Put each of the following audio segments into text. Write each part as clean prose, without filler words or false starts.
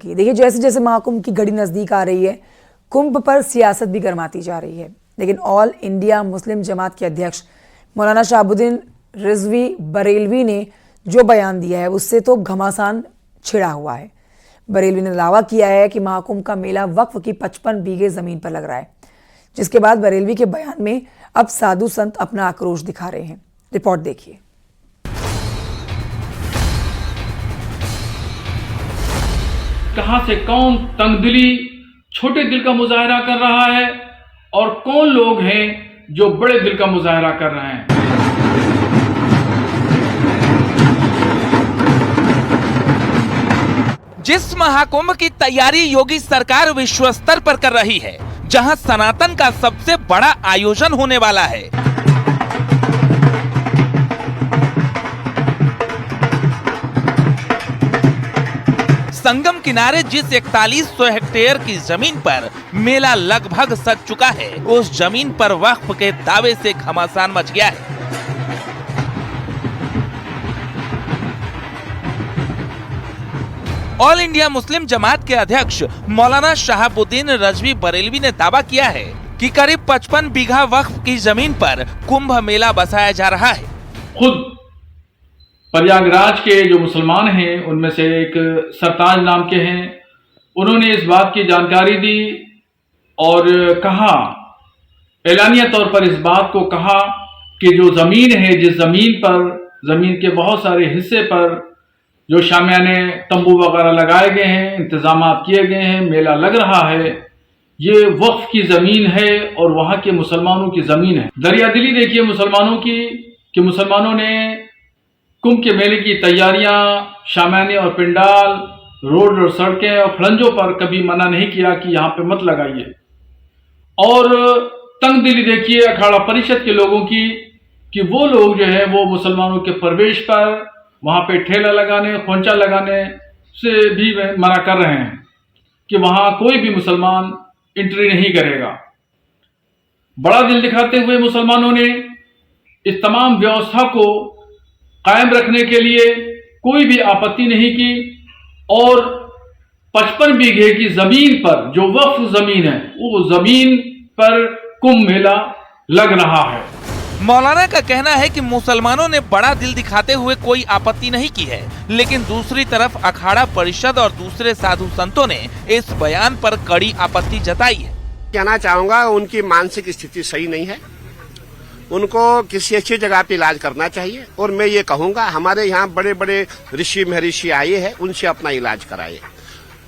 की। देखिए, जैसे जैसे महाकुंभ की घड़ी नज़दीक आ रही है, कुंभ पर सियासत भी गर्माती जा रही है। लेकिन ऑल इंडिया मुस्लिम जमात के अध्यक्ष मौलाना शहाबुद्दीन रिजवी बरेलवी ने जो बयान दिया है उससे तो घमासान छिड़ा हुआ है। बरेलवी ने दावा किया है कि महाकुंभ का मेला वक्फ की 55 बीघे जमीन पर लग रहा है, जिसके बाद बरेलवी के बयान में अब साधु संत अपना आक्रोश दिखा रहे हैं। रिपोर्ट देखिए। कहां से कौन तंगदिली छोटे दिल का मुजाहरा कर रहा है और कौन लोग हैं जो बड़े दिल का मुजाहरा कर रहे हैं। जिस महाकुंभ की तैयारी योगी सरकार विश्व स्तर पर कर रही है, जहां सनातन का सबसे बड़ा आयोजन होने वाला है, संगम किनारे जिस 4100 हेक्टेयर की जमीन पर मेला लगभग सज चुका है, उस जमीन पर वक्फ के दावे से घमासान मच गया है। ऑल इंडिया मुस्लिम जमात के अध्यक्ष मौलाना शहाबुद्दीन रिजवी बरेलवी ने दावा किया है कि करीब 55 बीघा वक्फ की जमीन पर कुंभ मेला बसाया जा रहा है। खुद प्रयागराज के जो मुसलमान हैं उनमें से एक सरताज नाम के हैं, उन्होंने इस बात की जानकारी दी और कहा, एलानिया तौर पर इस बात को कहा कि जो जमीन है, जिस जमीन पर, जमीन के बहुत सारे हिस्से पर जो शामियाने तंबू वगैरह लगाए गए हैं, इंतजाम किए गए हैं, मेला लग रहा है, ये वक्फ की जमीन है और वहां के मुसलमानों की जमीन है। दरिया दिली देखिए मुसलमानों की कि मुसलमानों ने कुंभ के मेले की तैयारियां, शामियाने और पिंडाल, रोड और सड़कें और फलंजों पर कभी मना नहीं किया कि यहाँ पे मत लगाइए। और तंग दिली देखिए अखाड़ा परिषद के लोगों की कि वो लोग जो है वो मुसलमानों के प्रवेश पर वहां पे ठेला लगाने, खोंचा लगाने से भी मना कर रहे हैं कि वहां कोई भी मुसलमान एंट्री नहीं करेगा। बड़ा दिल दिखाते हुए मुसलमानों ने इस तमाम व्यवस्था को कायम रखने के लिए कोई भी आपत्ति नहीं की और 55 बीघे की जमीन पर जो वक्फ जमीन है, वो जमीन पर कुंभ मेला लग रहा है। मौलाना का कहना है कि मुसलमानों ने बड़ा दिल दिखाते हुए कोई आपत्ति नहीं की है, लेकिन दूसरी तरफ अखाड़ा परिषद और दूसरे साधु संतों ने इस बयान पर कड़ी आपत्ति जताई है। कहना चाहूंगा, उनकी मानसिक स्थिति सही नहीं है, उनको किसी अच्छी जगह पे इलाज करना चाहिए। और मैं ये कहूंगा, हमारे यहाँ बड़े बड़े ऋषि महर्षि आए हैं, उनसे अपना इलाज कराइए।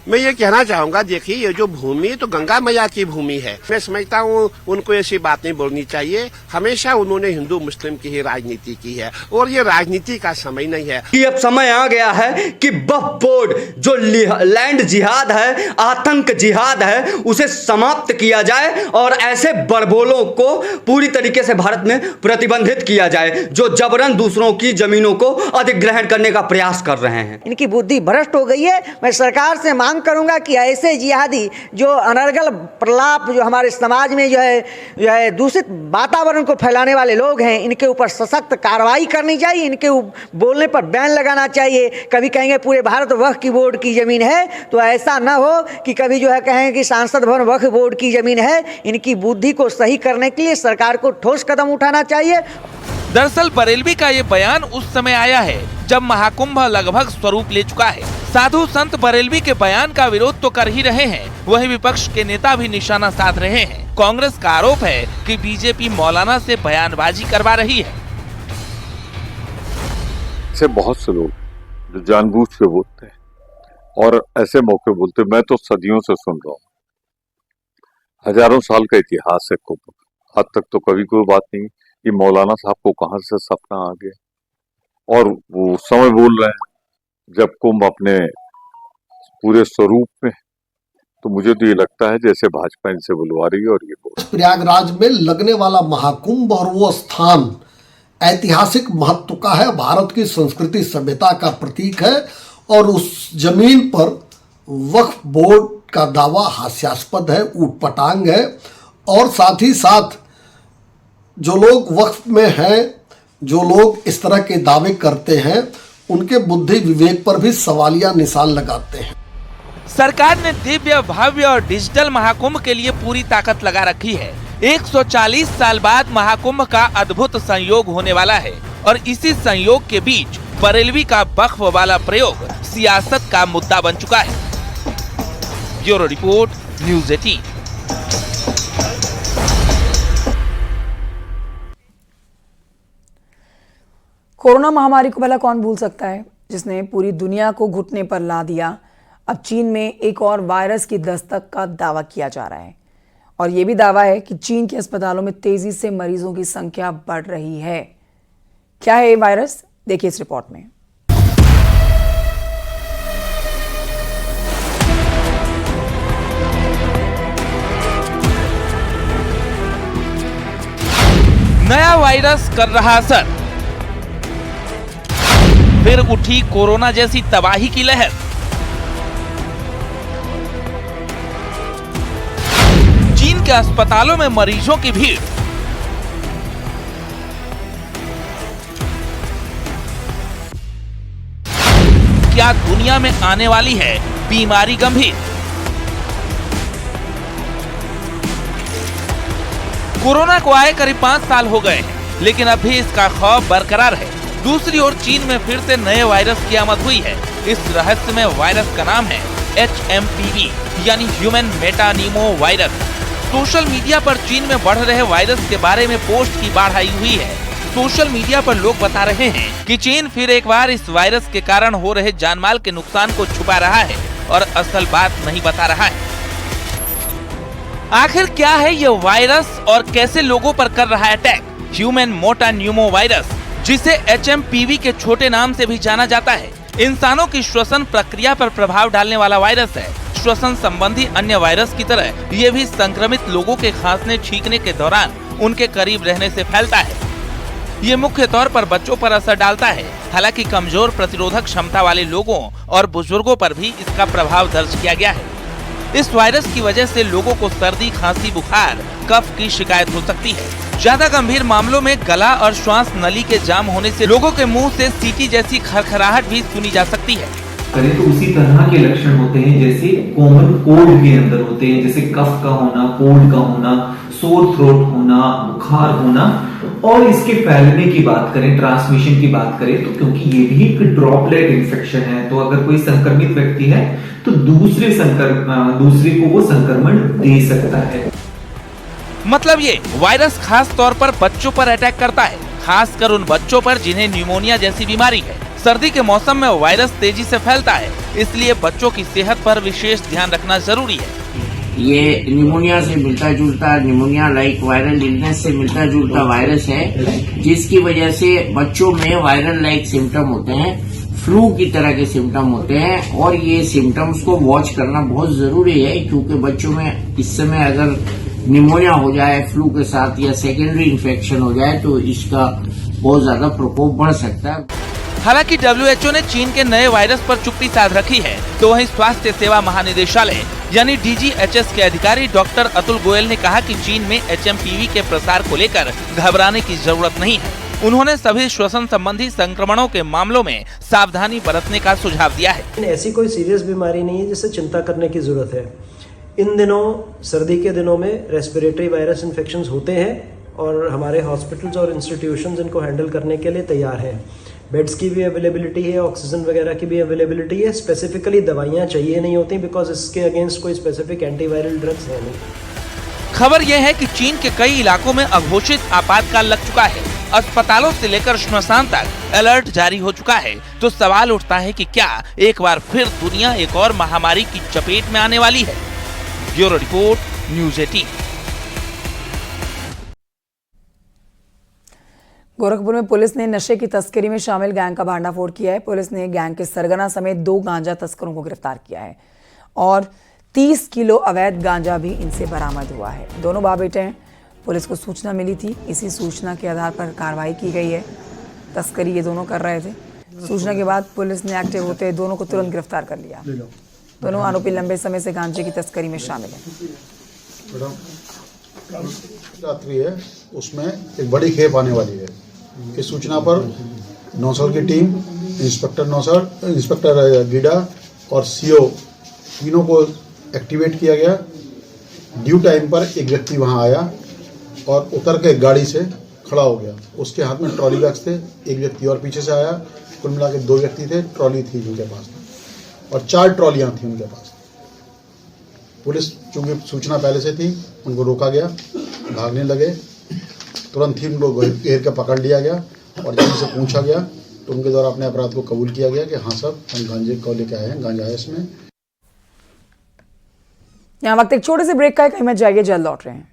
मैं ये कहना चाहूंगा, देखिए ये जो भूमि तो गंगा मैया की भूमि है। मैं समझता हूँ उनको ऐसी बात नहीं बोलनी चाहिए। हमेशा उन्होंने हिंदू मुस्लिम की ही राजनीति की है और ये राजनीति का समय नहीं है। कि अब समय आ गया है कि वक्फ बोर्ड जो लैंड जिहाद है, आतंक जिहाद है, उसे समाप्त किया जाए और ऐसे बड़बोलों को पूरी तरीके से भारत में प्रतिबंधित किया जाए जो जबरन दूसरों की जमीनों को अधिग्रहण करने का प्रयास कर रहे हैं। इनकी बुद्धि भ्रष्ट हो गई है। मैं सरकार से मांग करूंगा कि ऐसे जिहादी जो अनर्गल प्रलाप जो हमारे समाज में जो है दूषित वातावरण को फैलाने वाले लोग हैं, इनके ऊपर सशक्त कार्रवाई करनी चाहिए। इनके बोलने पर बैन लगाना चाहिए। कभी कहेंगे पूरे भारत वक्फ की बोर्ड की जमीन है, तो ऐसा ना हो कि कभी जो है कहें कि सांसद भवन वक्फ बोर्ड की जमीन है। इनकी बुद्धि को सही करने के लिए सरकार को ठोस कदम उठाना चाहिए। दरअसल बरेलवी का ये बयान उस समय आया है जब महाकुंभ लगभग स्वरूप ले चुका है। साधु संत बरेलवी के बयान का विरोध तो कर ही रहे हैं, वहीं विपक्ष के नेता भी निशाना साध रहे हैं। कांग्रेस का आरोप है कि बीजेपी मौलाना से बयानबाजी करवा रही है। ऐसे बहुत से लोग जो जानबूझ के बोलते हैं और ऐसे मौके बोलते हैं, मैं तो सदियों से सुन रहा हूँ, हजारों साल का इतिहास है कुंभ। आज तक तो कभी कोई बात नहीं कि मौलाना साहब को कहां से सपना आ गया और वो समय बोल रहे हैं जब कुंभ अपने पूरे स्वरूप में। तो मुझे तो ये लगता है जैसे भाजपा इनसे बुलवा रही है और ये बोल। प्रयागराज में लगने वाला महाकुंभ और वो स्थान ऐतिहासिक महत्व का है, भारत की संस्कृति सभ्यता का प्रतीक है और उस जमीन पर वक्फ बोर्ड का दावा हास्यास्पद है, ऊटपटांग है। और साथ ही साथ जो लोग वक्फ में हैं, जो लोग इस तरह के दावे करते हैं, उनके बुद्धि विवेक पर भी सवालिया निशान लगाते हैं। सरकार ने दिव्य, भव्य और डिजिटल महाकुंभ के लिए पूरी ताकत लगा रखी है। 140 साल बाद महाकुंभ का अद्भुत संयोग होने वाला है और इसी संयोग के बीच बरेलवी का वक्फ वाला प्रयोग सियासत का मुद्दा बन चुका है। Bureau report, news 18। कोरोना महामारी को भला कौन भूल सकता है, जिसने पूरी दुनिया को घुटने पर ला दिया। अब चीन में एक और वायरस की दस्तक का दावा किया जा रहा है और यह भी दावा है कि चीन के अस्पतालों में तेजी से मरीजों की संख्या बढ़ रही है। क्या है ये वायरस, देखिए इस रिपोर्ट में। नया वायरस कर रहा असर, फिर उठी कोरोना जैसी तबाही की लहर। चीन के अस्पतालों में मरीजों की भीड़। क्या दुनिया में आने वाली है बीमारी गंभीर? कोरोना को आए करीब 5 साल हो गए हैं, लेकिन अब भी इसका खौफ बरकरार है। दूसरी ओर चीन में फिर से नए वायरस की आमद हुई है। इस रहस्यमय वायरस का नाम है HMPV यानी ह्यूमन मेटानिमो वायरस। सोशल मीडिया पर चीन में बढ़ रहे वायरस के बारे में पोस्ट की बाढ़ आई हुई है। सोशल मीडिया पर लोग बता रहे हैं कि चीन फिर एक बार इस वायरस के कारण हो रहे जानमाल के नुकसान को छुपा रहा है और असल बात नहीं बता रहा है। आखिर क्या है ये वायरस और कैसे लोगों पर कर रहा है अटैक? ह्यूमन मेटानिमो वायरस, जिसे HMPV के छोटे नाम से भी जाना जाता है, इंसानों की श्वसन प्रक्रिया पर प्रभाव डालने वाला वायरस है। श्वसन संबंधी अन्य वायरस की तरह ये भी संक्रमित लोगों के खांसने छींकने के दौरान उनके करीब रहने से फैलता है। ये मुख्य तौर पर बच्चों पर असर डालता है। हालांकि कमजोर प्रतिरोधक क्षमता वाले लोगों और बुजुर्गों पर भी इसका प्रभाव दर्ज किया गया है। इस वायरस की वजह से लोगों को सर्दी, खांसी, बुखार, कफ की शिकायत हो सकती है। ज्यादा गंभीर मामलों में गला और श्वास नली के जाम होने से लोगों के मुंह से सीटी जैसी खरखराहट भी सुनी जा सकती है। करें तो उसी तरह के लक्षण होते हैं जैसे कॉमन कोल्ड के अंदर होते हैं, जैसे कफ का होना, कोल्ड का होना, सोर थ्रोट होना, बुखार होना। और इसके फैलने की बात करें, ट्रांसमिशन की बात करें, तो क्योंकि ये भी एक ड्रॉपलेट इन्फेक्शन है, तो अगर कोई संक्रमित व्यक्ति है तो दूसरे को वो संक्रमण दे सकता है। मतलब ये वायरस खास तौर पर बच्चों पर अटैक करता है, खासकर उन बच्चों पर जिन्हें न्यूमोनिया जैसी बीमारी है। सर्दी के मौसम में वायरस तेजी से फैलता है, इसलिए बच्चों की सेहत पर विशेष ध्यान रखना जरूरी है। ये निमोनिया से मिलता जुलता, निमोनिया लाइक वायरल इलनेस से मिलता जुलता वायरस है, जिसकी वजह से बच्चों में वायरल लाइक सिम्टम होते हैं, फ्लू की तरह के सिम्टम होते हैं। और ये सिम्टम्स को वॉच करना बहुत जरूरी है, क्योंकि बच्चों में इस समय अगर निमोनिया हो जाए फ्लू के साथ या सेकेंडरी इन्फेक्शन हो जाए तो इसका बहुत ज्यादा प्रकोप बढ़ सकता है। हालांकि WHO ने चीन के नए वायरस पर चुप्पी साध रखी है, तो वहीं स्वास्थ्य सेवा महानिदेशालय यानी DGHS के अधिकारी डॉक्टर अतुल गोयल ने कहा कि चीन में HMPV के प्रसार को लेकर घबराने की जरूरत नहीं है। उन्होंने सभी श्वसन संबंधी संक्रमणों के मामलों में सावधानी बरतने का सुझाव दिया है। ऐसी कोई सीरियस बीमारी नहीं है जिससे चिंता करने की जरूरत है। इन दिनों, सर्दी के दिनों में रेस्पिरेटरी वायरस इन्फेक्शंस होते हैं और हमारे हॉस्पिटल्स और इंस्टीट्यूशंस इनको हैंडल करने के लिए तैयार हैं। बेड्स की भी अवेलेबिलिटी है, ऑक्सीजन वगैरह की भी अवेलेबिलिटी है। स्पेसिफिकली दवाइयाँ चाहिए नहीं होती, बिकॉज इसके अगेंस्ट कोई स्पेसिफिक एंटीवायरल ड्रग्स है नहीं। खबर यह है कि चीन के कई इलाकों में अघोषित आपातकाल लग चुका है। अस्पतालों से लेकर श्मशान तक अलर्ट जारी हो चुका है। तो सवाल उठता है कि क्या एक बार फिर दुनिया एक और महामारी की चपेट में आने वाली है? Bureau report, news 18। गोरखपुर में पुलिस ने नशे की तस्करी में शामिल गैंग का भांडाफोड़ किया है। पुलिस ने गैंग के सरगना समेत 2 गांजा तस्करों को गिरफ्तार किया है और 30 किलो अवैध गांजा भी इनसे बरामद हुआ है। दोनों बाप बेटे हैं। पुलिस को सूचना मिली थी, इसी सूचना के आधार पर कार्रवाई की गई है। तस्करी ये दोनों कर रहे थे। सूचना के बाद पुलिस ने एक्टिव होते दोनों को तुरंत गिरफ्तार कर लिया। दोनों आरोपी लंबे समय से गांजे की तस्करी में शामिल हैं। रात्रि है, उसमें एक बड़ी खेप आने वाली है। इस सूचना पर नौसर की टीम, इंस्पेक्टर गीडा और CO तीनों को एक्टिवेट किया गया। ड्यू टाइम पर एक व्यक्ति वहां आया और उतर के गाड़ी से खड़ा हो गया। उसके हाथ में ट्रॉली बैग्स थे। एक व्यक्ति और पीछे से आया। कुल मिला के 2 व्यक्ति थे। ट्रॉली थी उनके पास और 4 ट्रॉलियां थी उनके पास। पुलिस चूंकि सूचना पहले से थी, उनको रोका गया। भागने लगे, तुरंत ही उनको घेर के पकड़ लिया गया और जब उनसे पूछा गया तो उनके द्वारा अपने अपराध को कबूल किया गया कि हाँ सर, हम गांजे को लेके आए हैं, गांजा है इसमें। यहाँ वक्त एक छोटे से ब्रेक का है, कहीं मत जाइए, जल्द लौट रहे हैं।